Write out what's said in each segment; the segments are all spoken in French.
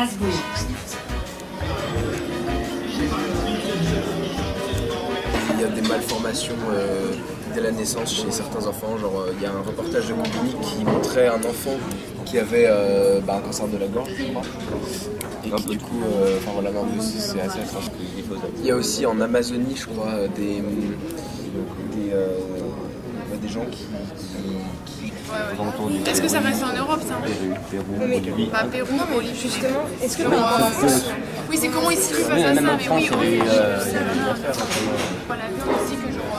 Strasbourg. Il y a des malformations dès la naissance chez certains enfants. Genre, il y a un reportage de Combini qui montrait un enfant qui avait un cancer de la gorge, je crois. Et qui du coup, voilà, non, c'est assez étrange. Il y a aussi en Amazonie, je crois, des gens qui Est-ce que ça reste en Europe, ça? Pérou, Pas Pérou, Bolivie. Justement, est-ce que Oui, c'est comment ici ils face à ça, mais oui, il y a voilà, bien aussi que genre...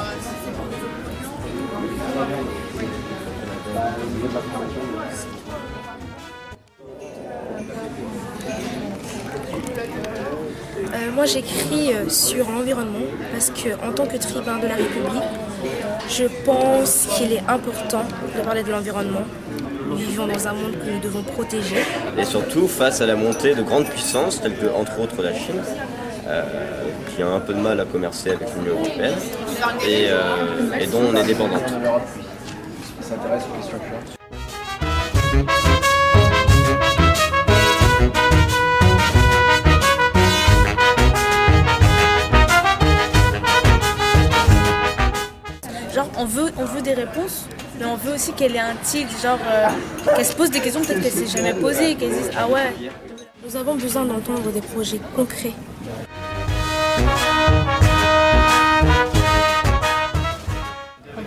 moi j'écris sur l'environnement parce qu'en tant que tribun de la République, je pense qu'il est important de parler de l'environnement. Nous vivons dans un monde que nous devons protéger. Et surtout face à la montée de grandes puissances telles que entre autres la Chine, qui a un peu de mal à commercer avec l'Union européenne et dont on est dépendante. Ça s'intéresse aux questions chiantes. Genre on veut des réponses, mais on veut aussi qu'elle ait un tilt, genre qu'elle se pose des questions peut-être qu'elle s'est jamais posées, qu'elle dise ah ouais. Nous avons besoin d'entendre des projets concrets.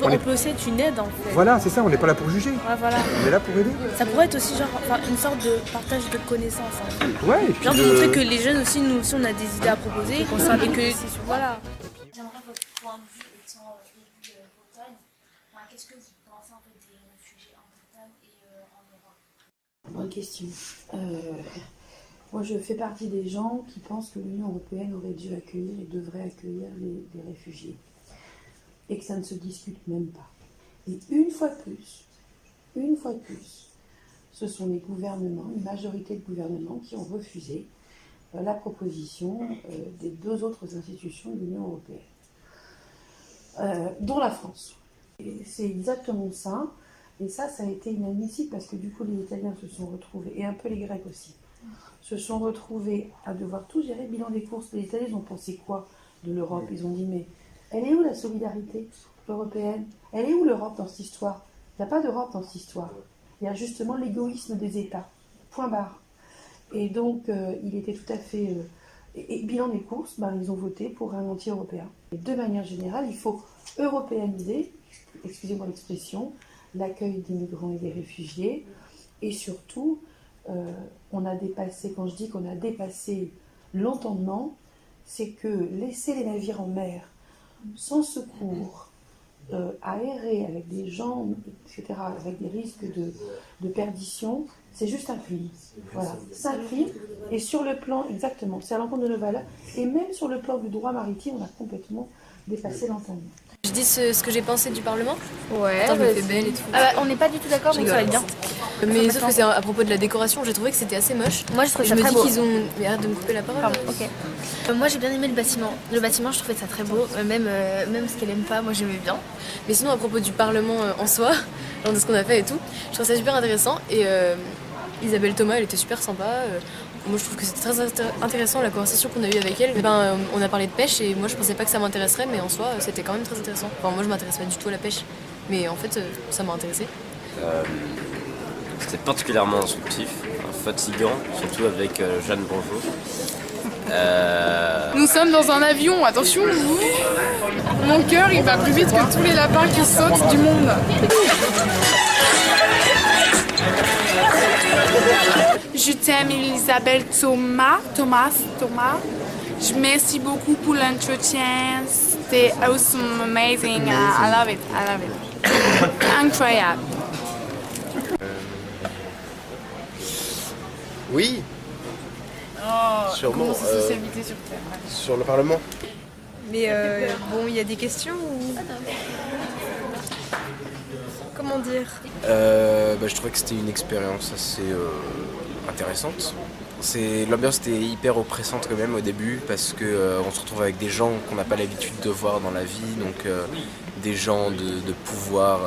On peut aussi être une aide en fait. Voilà, c'est ça, on n'est pas là pour juger. Ouais, voilà. On est là pour aider. Ça pourrait être aussi genre une sorte de partage de connaissances. En fait. Ouais, et puis Genre de montrer que les jeunes aussi, nous aussi on a des idées à proposer, qu'on savait que voilà. J'aimerais votre point de vue étant élu Bretagne. Qu'est-ce que vous pensez en fait des réfugiés en Bretagne et en Europe? Bonne question. Moi, je fais partie des gens qui pensent que l'Union européenne aurait dû accueillir et devrait accueillir les réfugiés. Et que ça ne se discute même pas. Et une fois de plus, ce sont les gouvernements, une majorité de gouvernements qui ont refusé la proposition des deux autres institutions de l'Union européenne, dont la France. Et c'est exactement ça. Et ça a été inadmissible parce que du coup, les Italiens se sont retrouvés, et un peu les Grecs aussi, se sont retrouvés à devoir tout gérer, bilan des courses. Les Italiens, ils ont pensé quoi de l'Europe? Ils ont dit, mais elle est où la solidarité européenne? Elle est où l'Europe dans cette histoire? Il n'y a pas d'Europe dans cette histoire. Il y a justement l'égoïsme des États. Point barre. Et donc, il était tout à fait... et bilan des courses, ils ont voté pour un anti-européen. Et de manière générale, il faut européaniser, excusez-moi l'expression, l'accueil des migrants et des réfugiés. Et surtout, on a dépassé, quand je dis qu'on a dépassé l'entendement, c'est que laisser les navires en mer sans secours, aérés avec des gens, etc., avec des risques de perdition, c'est juste un crime. Voilà, c'est un crime. Et sur le plan, exactement, c'est à l'encontre de nos valeurs. Et même sur le plan du droit maritime, on a complètement dépassé l'entendement. Je dis ce que j'ai pensé du Parlement. Ouais. Attends, je me fais belle et tout. On n'est pas du tout d'accord, donc ça va être bien. Mais sauf que c'est à propos de la décoration, j'ai trouvé que c'était assez moche. Moi je trouve ça me très dis beau. qu'ils ont... Mais arrête de me couper la parole. Pardon, ok. Moi j'ai bien aimé le bâtiment. Le bâtiment, je trouvais ça très beau. Même ce qu'elle aime pas, moi j'aimais bien. Mais sinon à propos du Parlement en soi, genre de ce qu'on a fait et tout, je trouve ça super intéressant. Et Isabelle Thomas, elle était super sympa. Moi je trouve que c'était très intéressant la conversation qu'on a eue avec elle. On a parlé de pêche et moi je pensais pas que ça m'intéresserait, mais en soi c'était quand même très intéressant. Enfin moi je m'intéresse pas du tout à la pêche, mais en fait ça m'a intéressé. C'était particulièrement instructif, fatigant, surtout avec Jeanne Bonjour. Nous sommes dans un avion, attention. Mon cœur il va plus vite que tous les lapins qui sautent du monde. Je t'aime Isabelle Thomas. Merci beaucoup pour l'entretien. C'était awesome, amazing. I love it. Incroyable. Oui, sûrement. Comment c'est sociabilité sur Terre? Sur le Parlement. Mais bon, il y a des questions ou... Comment dire? Je trouvais que c'était une expérience assez intéressante. L'ambiance était hyper oppressante quand même au début parce que on se retrouve avec des gens qu'on n'a pas l'habitude de voir dans la vie, donc des gens de pouvoir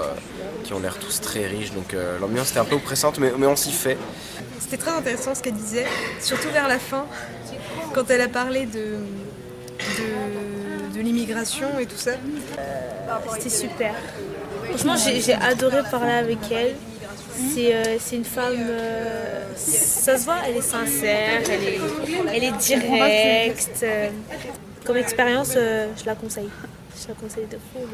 qui ont l'air tous très riches, donc l'ambiance était un peu oppressante, mais on s'y fait. C'était très intéressant ce qu'elle disait, surtout vers la fin, quand elle a parlé de l'immigration et tout ça. C'était super. Franchement, j'ai adoré parler avec elle. C'est une femme, ça se voit, elle est sincère, elle est directe. Comme expérience, je la conseille. Je la conseille de fou.